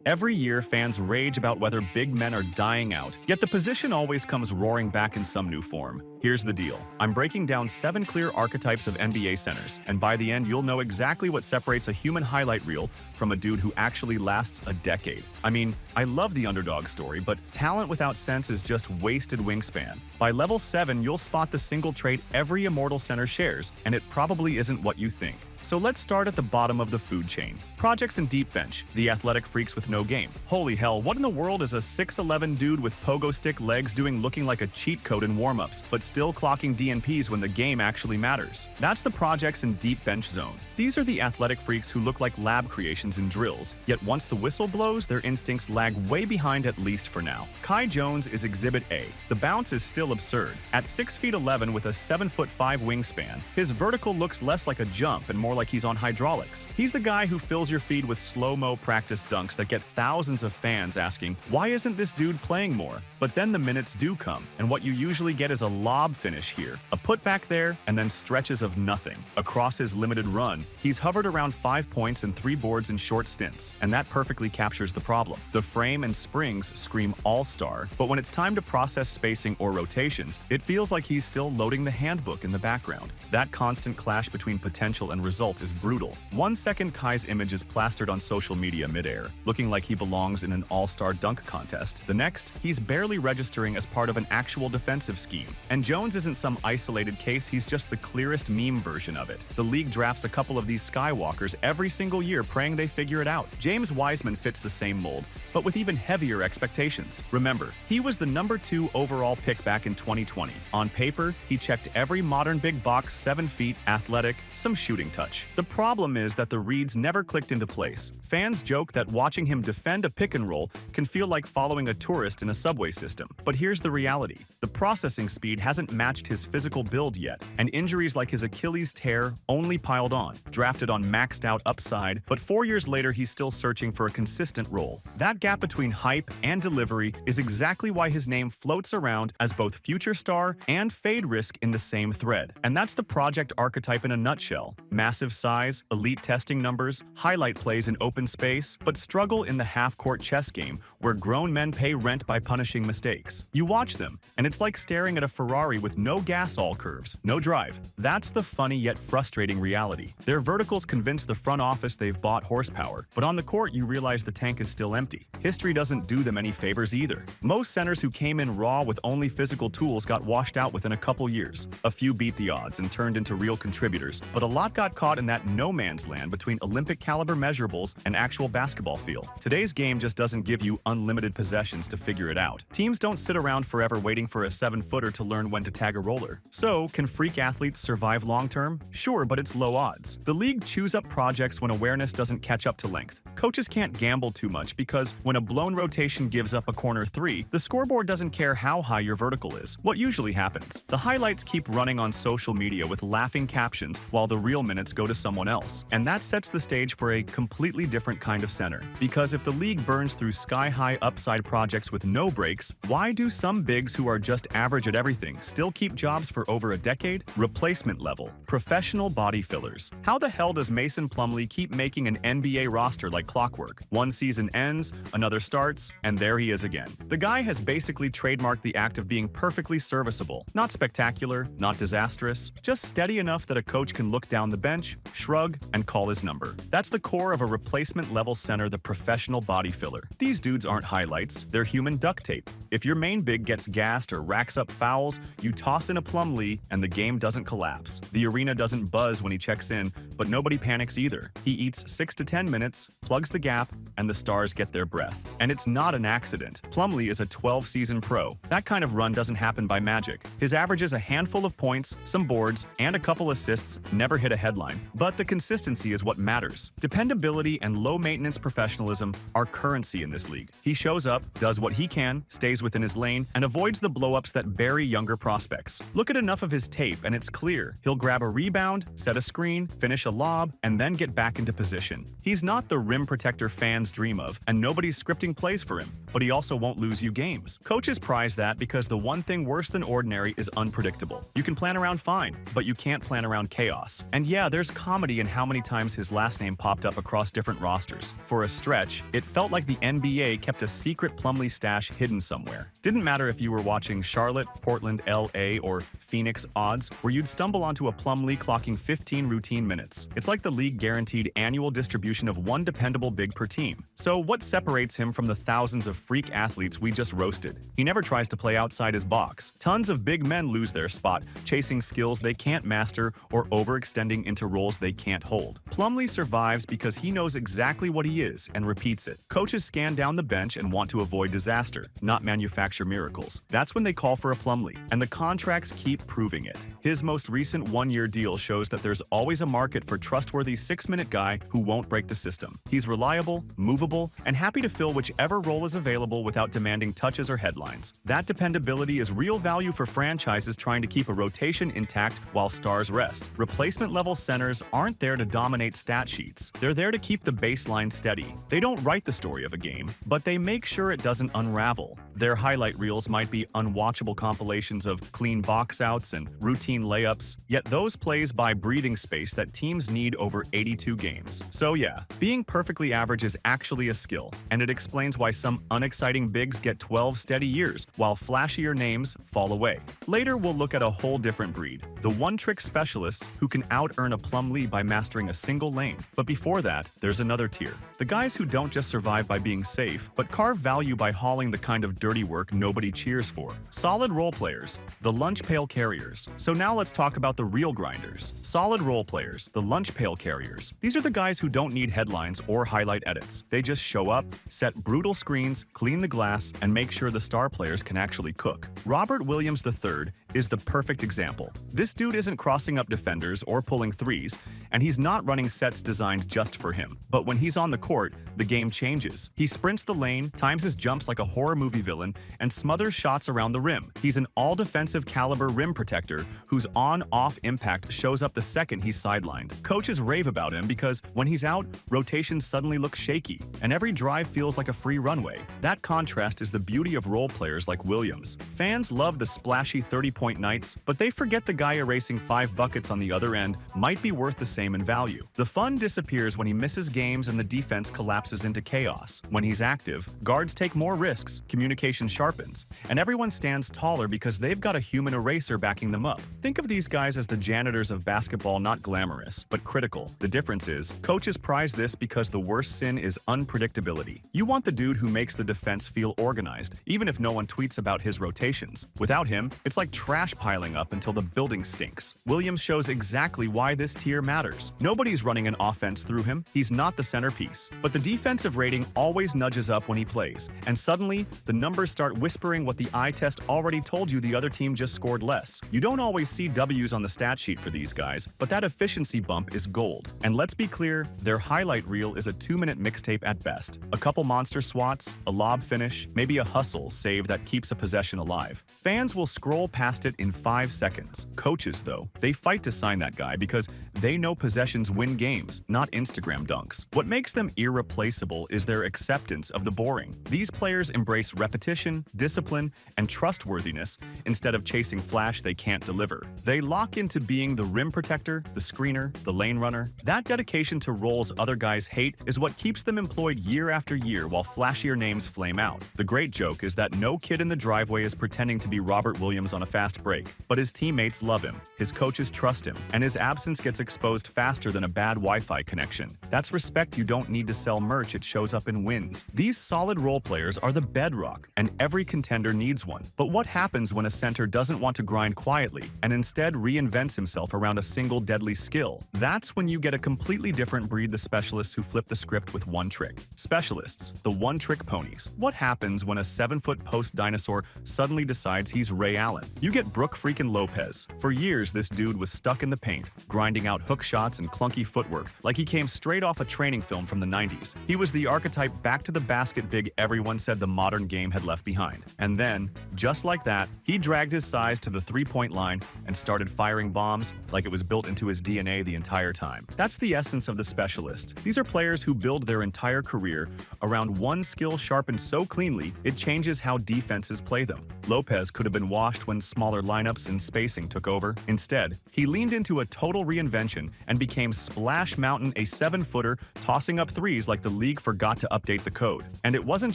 Every year, fans rage about whether big men are dying out, yet the position always comes roaring back in some new form. Here's the deal. I'm breaking down 7 clear archetypes of NBA centers, and by the end, you'll know exactly what separates a human highlight reel from a dude who actually lasts a decade. I mean, I love the underdog story, but talent without sense is just wasted wingspan. By level 7, you'll spot the single trait every immortal center shares, and it probably isn't what you think. So let's start at the bottom of the food chain. Projects and deep bench, the athletic freaks with no game. Holy hell, what in the world is a 6'11 dude with pogo-stick legs doing looking like a cheat code in warmups, but still clocking DNPs when the game actually matters? That's the projects and deep bench zone. These are the athletic freaks who look like lab creations in drills, yet once the whistle blows, their instincts lag way behind at least for now. Kai Jones is Exhibit A. The bounce is still absurd. At 6'11" with a 7'5" wingspan, his vertical looks less like a jump and more like he's on hydraulics. He's the guy who fills your feed with slow-mo practice dunks that get thousands of fans asking, why isn't this dude playing more? But then the minutes do come, and what you usually get is a lob finish here, a putback there, and then stretches of nothing. Across his limited run, he's hovered around 5 points and 3 boards in short stints, and that perfectly captures the problem. The frame and springs scream all-star, but when it's time to process spacing or rotations, it feels like he's still loading the handbook in the background. That constant clash between potential and result is brutal. 1 second Kai's image is plastered on social media midair, looking like he belongs in an all-star dunk contest. The next, he's barely registering as part of an actual defensive scheme. And Jones isn't some isolated case, he's just the clearest meme version of it. The league drafts a couple of these skywalkers every single year praying they figure it out. James Wiseman fits the same mold, but with even heavier expectations. Remember, he was the number 2 overall pick back in 2020. On paper, he checked every modern big box, 7 feet, athletic, some shooting touch. The problem is that the reads never clicked into place. Fans joke that watching him defend a pick and roll can feel like following a tourist in a subway system. But here's the reality. The processing speed hasn't matched his physical build yet, and injuries like his Achilles tear only piled on. Drafted on maxed out upside, but 4 years later he's still searching for a consistent role. That gap between hype and delivery is exactly why his name floats around as both future star and fade risk in the same thread. And that's the project archetype in a nutshell. Massive size, elite testing numbers, highlight plays in open space, but struggle in the half-court chess game where grown men pay rent by punishing mistakes. You watch them, and it's like staring at a Ferrari with no gas all curves, no drive. That's the funny yet frustrating reality. Their verticals convince the front office they've bought horsepower, but on the court you realize the tank is still empty. History doesn't do them any favors either. Most centers who came in raw with only physical tools got washed out within a couple years. A few beat the odds and turned into real contributors, but a lot got caught in that no man's land between Olympic caliber measurables and actual basketball feel. Today's game just doesn't give you unlimited possessions to figure it out. Teams don't sit around forever waiting for a 7-footer to learn when to tag a roller. So, can freak athletes survive long-term? Sure, but it's low odds. The league chews up projects when awareness doesn't catch up to length. Coaches can't gamble too much because when a blown rotation gives up a corner 3, the scoreboard doesn't care how high your vertical is. What usually happens? The highlights keep running on social media with laughing captions while the real minutes go to someone else. And that sets the stage for a completely different kind of center. Because if the league burns through sky-high upside projects with no breaks, why do some bigs who are just average at everything still keep jobs for over a decade? Replacement level. Professional body fillers. How the hell does Mason Plumlee keep making an NBA roster like clockwork? One season ends, another starts, and there he is again. The guy has basically trademarked the act of being perfectly serviceable. Not spectacular, not disastrous, just steady enough that a coach can look down the bench, shrug, and call his number. That's the core of a replacement-level center, the professional body filler. These dudes aren't highlights, they're human duct tape. If your main big gets gassed or racks up fouls, you toss in a Plumlee and the game doesn't collapse. The arena doesn't buzz when he checks in, but nobody panics either. He eats 6 to 10 minutes, plugs the gap, and the stars get their breath. And it's not an accident. Plumlee is a 12-season pro. That kind of run doesn't happen by magic. His averages a handful of points, some boards, and a couple assists never hit a headline. But the consistency is what matters. Dependability and low-maintenance professionalism are currency in this league. He shows up, does what he can, stays stays within his lane, and avoids the blowups that bury younger prospects. Look at enough of his tape and it's clear. He'll grab a rebound, set a screen, finish a lob, and then get back into position. He's not the rim protector fans dream of, and nobody's scripting plays for him, but he also won't lose you games. Coaches prize that because the one thing worse than ordinary is unpredictable. You can plan around fine, but you can't plan around chaos. And yeah, there's comedy in how many times his last name popped up across different rosters. For a stretch, it felt like the NBA kept a secret Plumlee stash hidden somewhere. Didn't matter if you were watching Charlotte, Portland, LA, or Phoenix odds, where you'd stumble onto a Plumlee clocking 15 routine minutes. It's like the league guaranteed annual distribution of one dependable big per team. So what separates him from the thousands of freak athletes we just roasted? He never tries to play outside his box. Tons of big men lose their spot, chasing skills they can't master or overextending into roles they can't hold. Plumlee survives because he knows exactly what he is and repeats it. Coaches scan down the bench and want to avoid disaster, not manufacture miracles. That's when they call for a Plumlee, and the contracts keep proving it. His most recent one-year deal shows that there's always a market for trustworthy 6-minute guy who won't break the system. He's reliable, movable, and happy to fill whichever role is available without demanding touches or headlines. That dependability is real value for franchises trying to keep a rotation intact while stars rest. Replacement-level centers aren't there to dominate stat sheets. They're there to keep the baseline steady. They don't write the story of a game, but they make sure it doesn't unravel. Their highlight reels might be unwatchable compilations of clean box outs and routine layups, yet those plays buy breathing space that teams need over 82 games. So yeah, being perfectly average is actually a skill, and it explains why some unexciting bigs get 12 steady years, while flashier names fall away. Later, we'll look at a whole different breed, the one-trick specialists who can out-earn a Plumlee by mastering a single lane. But before that, there's another tier. The guys who don't just survive by being safe, but carve value by hauling the kind of dirty work nobody cheers for. Solid role players, the lunch pail carriers. So now let's talk about the real grinders. Solid role players, the lunch pail carriers. These are the guys who don't need headlines or highlight edits. They just show up, set brutal screens, clean the glass, and make sure the star players can actually cook. Robert Williams III is the perfect example. This dude isn't crossing up defenders or pulling threes, and he's not running sets designed just for him. But when he's on the court, the game changes. He sprints the lane, times his jumps like a horror movie villain, and smothers shots around the rim. He's an all-defensive caliber rim protector whose on-off impact shows up the second he's sidelined. Coaches rave about him because when he's out, rotations suddenly look shaky, and every drive feels like a free runway. That contrast is the beauty of role players like Williams. Fans love the splashy 30-point nights, but they forget the guy erasing 5 buckets on the other end might be worth the same in value. The fun disappears when he misses games and the defense collapses into chaos. When he's active, guards take more risks, communication sharpens, and everyone stands taller because they've got a human eraser backing them up. Think of these guys as the janitors of basketball, not glamorous, but critical. The difference is, coaches prize this because the worst sin is unpredictability. You want the dude who makes the defense feel organized, even if no one tweets about his rotations. Without him, it's like trash piling up until the building stinks. Williams shows exactly why this tier matters. Nobody's running an offense through him. He's not the centerpiece. But the defensive rating always nudges up when he plays, and suddenly, the numbers start whispering what the eye test already told you the other team just scored less. You don't always see W's on the stat sheet for these guys, but that efficiency bump is gold. And let's be clear, their highlight reel is a 2-minute mixtape at best. A couple monster swats, a lob finish, maybe a hustle save that keeps a possession alive. Fans will scroll past it in 5 seconds. Coaches, though, they fight to sign that guy because they know possessions win games, not Instagram dunks. What makes them irreplaceable is their acceptance of the boring. These players embrace repetition, discipline, and trustworthiness instead of chasing flash they can't deliver. They lock into being the rim protector, the screener, the lane runner. That dedication to roles other guys hate is what keeps them employed year after year while flashier names flame out. The great joke is that no kid in the driveway is pretending to be Robert Williams on a fast break, but his teammates love him, his coaches trust him, and his absence gets exposed faster than a bad Wi-Fi connection. That's respect you don't need to sell merch, it shows up in wins. These solid role players are the bedrock, and every contender needs one. But what happens when a center doesn't want to grind quietly and instead reinvents himself around a single deadly skill? That's when you get a completely different breed, the specialists who flip the script with one trick. Specialists, the one-trick ponies. What happens when a 7-foot post dinosaur suddenly decides he's Ray Allen? You get Brook freaking Lopez. For years, this dude was stuck in the paint, grinding out hook shots and clunky footwork like he came straight off a training film from the 90s. He was the archetype back to the basket big everyone said the modern game had left behind. And then, just like that, he dragged his size to the three-point line and started firing bombs like it was built into his DNA the entire time. That's the essence of the specialist. These are players who build their entire career around one skill sharpened so cleanly it changes how defenses play them. Lopez could have been washed when smaller lineups and spacing took over. Instead, he leaned into a total reinvention and became Splash Mountain, a 7-footer, tossing up threes like the league forgot to update the code. And it wasn't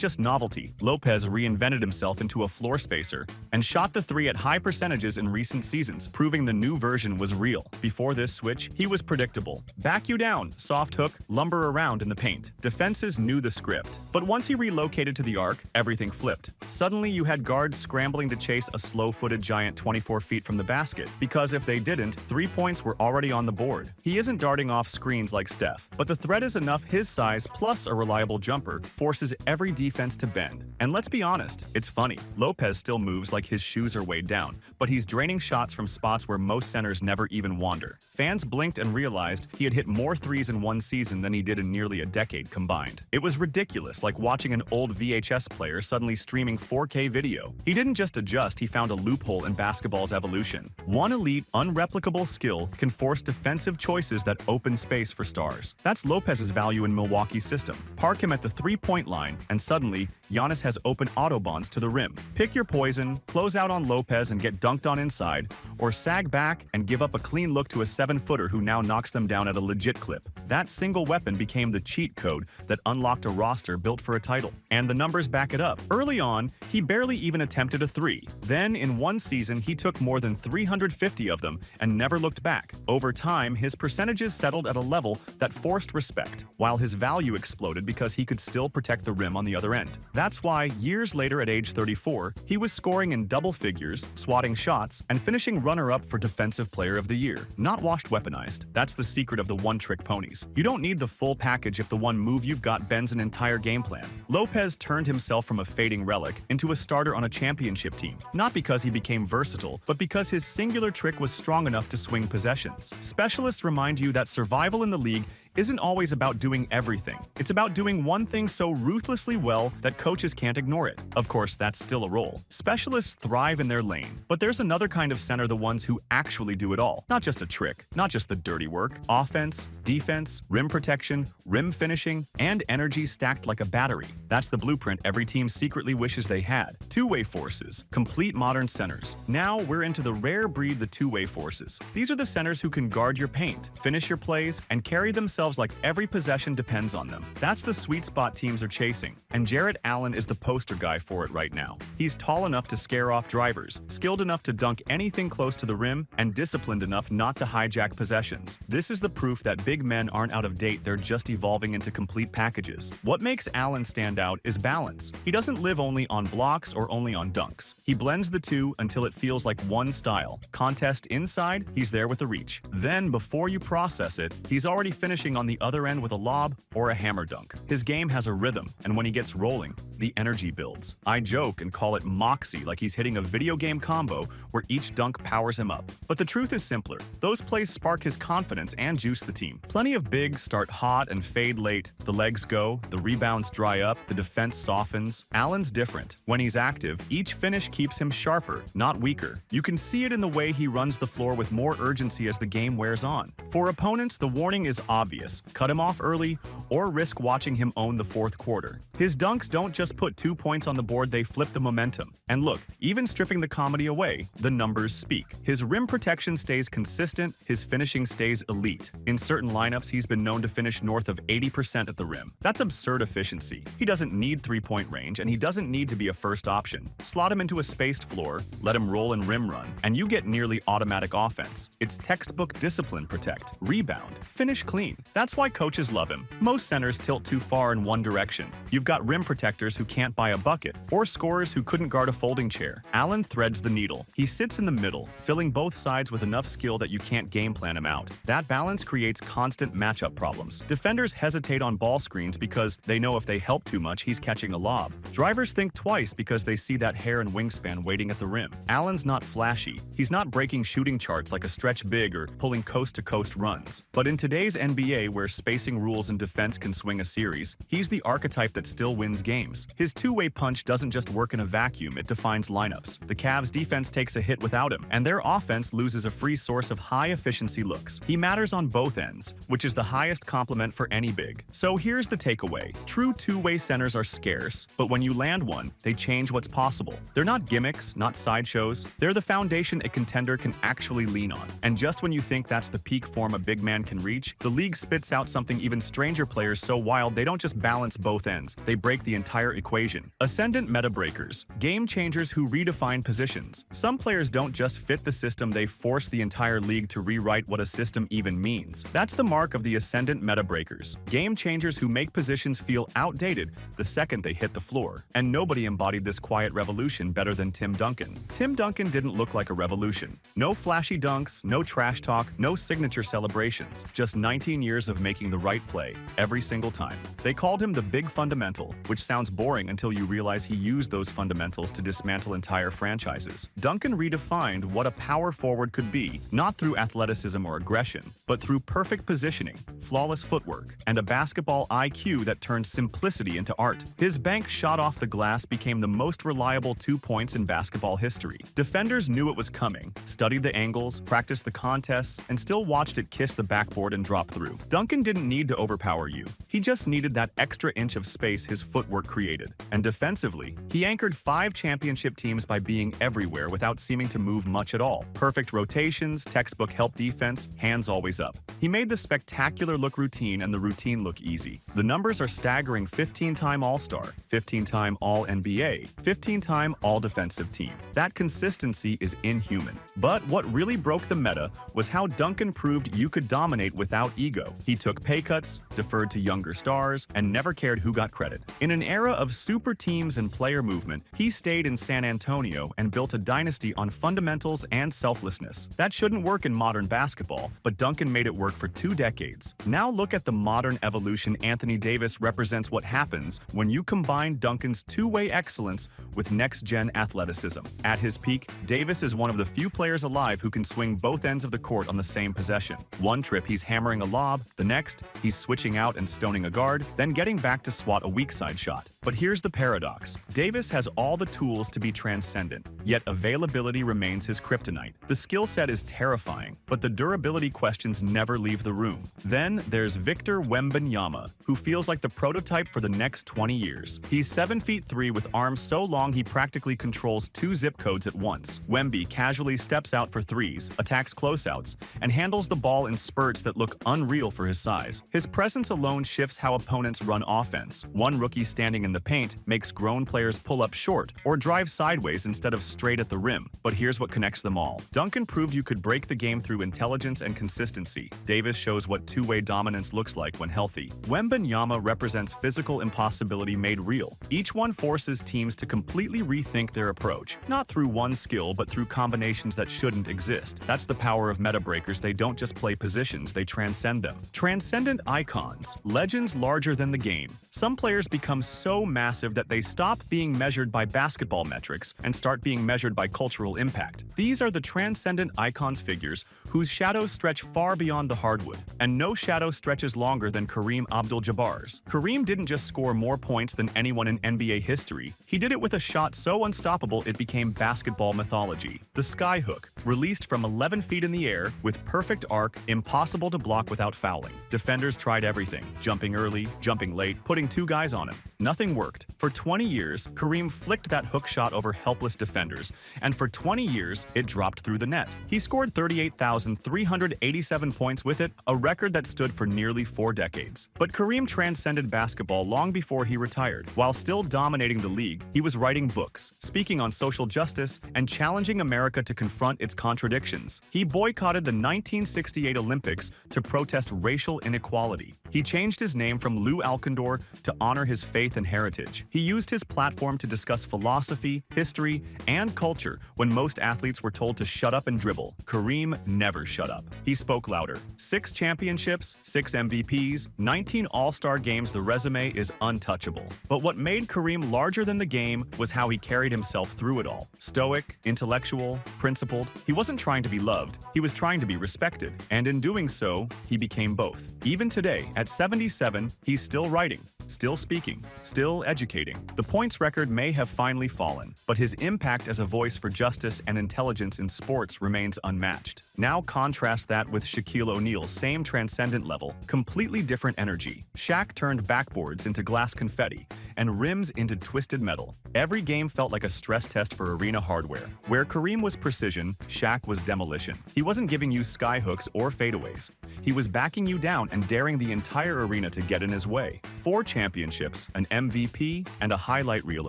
just novelty. Lopez reinvented himself into a floor spacer and shot the three at high percentages in recent seasons, proving the new version was real. Before this switch, he was predictable. Back you down, soft hook, lumber around in the paint. Defenses knew the script. But once he relocated to the arc, everything flipped. Suddenly, you had guards scrambling to chase a slow-footed giant 24 feet from the basket, because if they didn't, 3 points were already on the board. He isn't darting off screens like Steph, but the threat is enough. His size plus a reliable jumper forces every defense to bend. And let's be honest, it's funny. Lopez still moves like his shoes are weighed down, but he's draining shots from spots where most centers never even wander. Fans blinked and realized he had hit more threes in one season than he did in nearly a decade combined. It was ridiculous, like watching an old VHS player suddenly streaming 4K video. He didn't just adjust, he found a loophole in basketball's evolution. One elite, unreplicable skill can force defensive choices that open space for stars. That's Lopez's value in Milwaukee's system. Park him at the three-point line, and suddenly, Giannis has open autobahns to the rim. Pick your poison, close out on Lopez and get dunked on inside, or sag back and give up a clean look to a 7-footer who now knocks them down at a legit clip. That single weapon became the cheat code that unlocked a roster built for a title. And the numbers back it up. Early on, he barely even attempted a three. Then, in one season, he took more than 350 of them and never looked back. Over time, his percentages settled at a level that forced respect, while his value exploded because he could still protect the rim on the other end. That's why, years later at age 34, he was scoring in double figures, swatting shots, and finishing runner-up for Defensive Player of the Year. Not washed weaponized. That's the secret of the one-trick ponies. You don't need the full package if the one move you've got bends an entire game plan. Lopez turned himself from a fading relic into a starter on a championship team, not because he became versatile, but because his singular trick was strong enough to swing possessions. Specialists remind you that survival in the league isn't always about doing everything. It's about doing one thing so ruthlessly well that coaches can't ignore it. Of course, that's still a role. Specialists thrive in their lane, but there's another kind of center, the ones who actually do it all. Not just a trick, not just the dirty work. Offense, defense, rim protection, rim finishing, and energy stacked like a battery. That's the blueprint every team secretly wishes they had. Two-way forces, complete modern centers. Now we're into the rare breed, the two-way forces. These are the centers who can guard your paint, finish your plays, and carry themselves like every possession depends on them. That's the sweet spot teams are chasing, and Jarrett Allen is the poster guy for it right now. He's tall enough to scare off drivers, skilled enough to dunk anything close to the rim, and disciplined enough not to hijack possessions. This is the proof that big men aren't out of date, they're just evolving into complete packages. What makes Allen stand out is balance. He doesn't live only on blocks or only on dunks. He blends the two until it feels like one style. Contest inside, he's there with the reach. Then, before you process it, he's already finishing on the other end with a lob or a hammer dunk. His game has a rhythm, and when he gets rolling, the energy builds. I joke and call it moxie, like he's hitting a video game combo where each dunk powers him up. But the truth is simpler. Those plays spark his confidence and juice the team. Plenty of bigs start hot and fade late. The legs go, the rebounds dry up, the defense softens. Allen's different. When he's active, each finish keeps him sharper, not weaker. You can see it in the way he runs the floor with more urgency as the game wears on. For opponents, the warning is obvious. Cut him off early, or risk watching him own the fourth quarter. His dunks don't just put 2 points on the board, they flip the momentum. And look, even stripping the comedy away, the numbers speak. His rim protection stays consistent, his finishing stays elite. In certain lineups, he's been known to finish north of 80% at the rim. That's absurd efficiency. He doesn't need three-point range, and he doesn't need to be a first option. Slot him into a spaced floor, let him roll and rim run, and you get nearly automatic offense. It's textbook discipline: protect, rebound, finish clean. That's why coaches love him. Most centers tilt too far in one direction. You've got rim protectors who can't buy a bucket, or scorers who couldn't guard a folding chair. Allen threads the needle. He sits in the middle, filling both sides with enough skill that you can't game plan him out. That balance creates constant matchup problems. Defenders hesitate on ball screens because they know if they help too much, he's catching a lob. Drivers think twice because they see that hair and wingspan waiting at the rim. Allen's not flashy. He's not breaking shooting charts like a stretch big or pulling coast-to-coast runs. But in today's NBA, where spacing rules and defense can swing a series, he's the archetype that still wins games. His two-way punch punch doesn't just work in a vacuum, it defines lineups. The Cavs' defense takes a hit without him, and their offense loses a free source of high-efficiency looks. He matters on both ends, which is the highest compliment for any big. So here's the takeaway. True two-way centers are scarce, but when you land one, they change what's possible. They're not gimmicks, not sideshows. They're the foundation a contender can actually lean on. And just when you think that's the peak form a big man can reach, the league spits out something even stranger: players so wild they don't just balance both ends, they break the entire equation. Ascendant meta breakers, game changers who redefine positions. Some players don't just fit the system, they force the entire league to rewrite what a system even means. That's the mark of the Ascendant meta breakers. Game changers who make positions feel outdated the second they hit the floor. And nobody embodied this quiet revolution better than Tim Duncan. Tim Duncan didn't look like a revolution. No flashy dunks, no trash talk, no signature celebrations. Just 19 years of making the right play every single time. They called him the big fundamental, which sounds boring until you realize he used those fundamentals to dismantle entire franchises. Duncan redefined what a power forward could be, not through athleticism or aggression, but through perfect positioning, flawless footwork, and a basketball IQ that turned simplicity into art. His bank shot off the glass became the most reliable 2 points in basketball history. Defenders knew it was coming, studied the angles, practiced the contests, and still watched it kiss the backboard and drop through. Duncan didn't need to overpower you. He just needed that extra inch of space his footwork created. And defensively, he anchored 5 championship teams by being everywhere without seeming to move much at all. Perfect rotations, textbook help defense, hands always up. He made the spectacular look routine and the routine look easy. The numbers are staggering: 15-time All-Star, 15-time All-NBA, 15-time All-Defensive Team. That consistency is inhuman. But what really broke the meta was how Duncan proved you could dominate without ego. He took pay cuts, deferred to younger stars, and never cared who got credit. In an era of super teams and player movement, he stayed in San Antonio and built a dynasty on fundamentals and selflessness. That shouldn't work in modern basketball, but Duncan made it work for 2 decades. Now look at the modern evolution. Anthony Davis represents what happens when you combine Duncan's two-way excellence with next-gen athleticism. At his peak, Davis is one of the few players alive who can swing both ends of the court on the same possession. One trip he's hammering a lob, the next he's switching out and stoning a guard, then getting back to swat a weak side shot. But here's the paradox. Davis has all the tools to be transcendent, yet availability remains his kryptonite. The skill set is terrifying, but the durability questions never leave the room. Then there's Victor Wembanyama, who feels like the prototype for the next 20 years. He's 7'3" with arms so long he practically controls 2 zip codes at once. Wemby casually steps out for threes, attacks closeouts, and handles the ball in spurts that look unreal for his size. His presence alone shifts how opponents run offense. One rookie standing in the paint makes grown players pull up short or drive sideways instead of straight at the rim. But here's what connects them all. Duncan proved you could break the game through intelligence and consistency. Davis shows what two-way dominance looks like when healthy. Wembanyama represents physical impossibility made real. Each one forces teams to completely rethink their approach, not through one skill, but through combinations that shouldn't exist. That's the power of meta breakers. They don't just play positions, they transcend them. Transcendent icons, legends larger than the game. Some players become so massive that they stop being measured by basketball metrics and start being measured by cultural impact. These are the transcendent icons, figures whose shadows stretch far beyond the hardwood. And no shadow stretches longer than Kareem Abdul-Jabbar's. Kareem didn't just score more points than anyone in NBA history. He did it with a shot so unstoppable it became basketball mythology. The skyhook, released from 11 feet in the air with perfect arc, impossible to block without fouling. Defenders tried everything: jumping early, jumping late, putting 2 guys on him. Nothing worked. For 20 years, Kareem flicked that hook shot over helpless defenders, and for 20 years, it dropped through the net. He scored 38,387 points with it, a record that stood for nearly 4 decades. But Kareem transcended basketball long before he retired. While still dominating the league, he was writing books, speaking on social justice, and challenging America to confront its contradictions. He boycotted the 1968 Olympics to protest racial inequality. He changed his name from Lou Alcindor to honor his faith and heritage. He used his platform to discuss philosophy, history, and culture when most athletes were told to shut up and dribble. Kareem never shut up. He spoke louder. 6 championships, 6 MVPs, 19 All-Star games. The resume is untouchable. But what made Kareem larger than the game was how he carried himself through it all. Stoic, intellectual, principled. He wasn't trying to be loved. He was trying to be respected. And in doing so, he became both. Even today, at 77, he's still writing, still speaking, still educating. The points record may have finally fallen, but his impact as a voice for justice and intelligence in sports remains unmatched. Now contrast that with Shaquille O'Neal's same transcendent level, completely different energy. Shaq turned backboards into glass confetti and rims into twisted metal. Every game felt like a stress test for arena hardware. Where Kareem was precision, Shaq was demolition. He wasn't giving you skyhooks or fadeaways. He was backing you down and daring the entire arena to get in his way. 4 championships, an MVP, and a highlight reel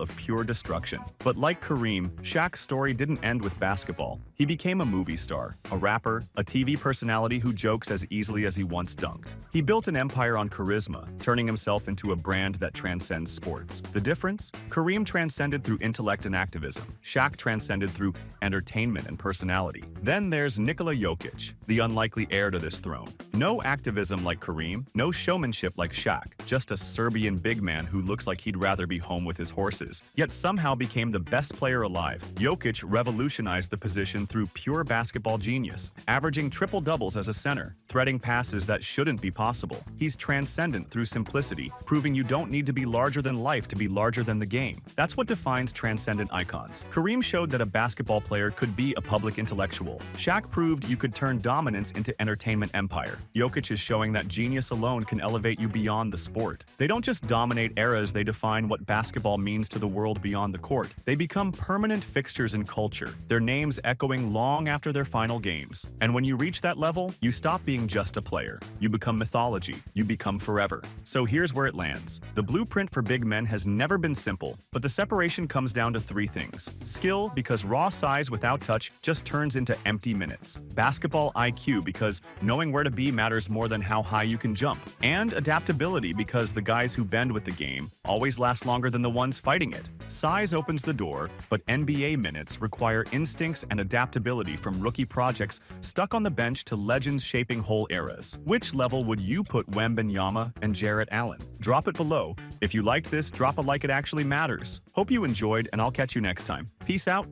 of pure destruction. But like Kareem, Shaq's story didn't end with basketball. He became a movie star, a rapper, a TV personality who jokes as easily as he once dunked. He built an empire on charisma, turning himself into a brand that transcends sports. The difference? Kareem transcended through intellect and activism. Shaq transcended through entertainment and personality. Then there's Nikola Jokic, the unlikely heir to this throne. No activism like Kareem, no showmanship like Shaq, just a Serbian big man who looks like he'd rather be home with his horses, yet somehow became the best player alive. Jokic revolutionized the position through pure basketball genius, averaging triple-doubles as a center, threading passes that shouldn't be possible. He's transcendent through simplicity, proving you don't need to be larger than life to be larger than the game. That's what defines transcendent icons. Kareem showed that a basketball player could be a public intellectual. Shaq proved you could turn dominance into entertainment empire. Jokic is showing that genius alone can elevate you beyond the sport. They don't just dominate eras, they define what basketball means to the world beyond the court. They become permanent fixtures in culture, their names echoing long after their final games. And when you reach that level, you stop being just a player. You become mythology. You become forever. So here's where it lands. The blueprint for big men has never been simple, but the separation comes down to 3 things. Skill, because raw size without touch just turns into empty minutes. Basketball IQ, because knowing where to be matters more than how high you can jump. And adaptability, because the guys who bend with the game always last longer than the ones fighting it. Size opens the door, but NBA minutes require instincts and adaptability from rookie projects stuck on the bench to legends shaping whole eras. Which level would you put Wembanyama and Jarrett Allen? Drop it below. If you liked this, drop a like, it actually matters. Hope you enjoyed, and I'll catch you next time. Peace out.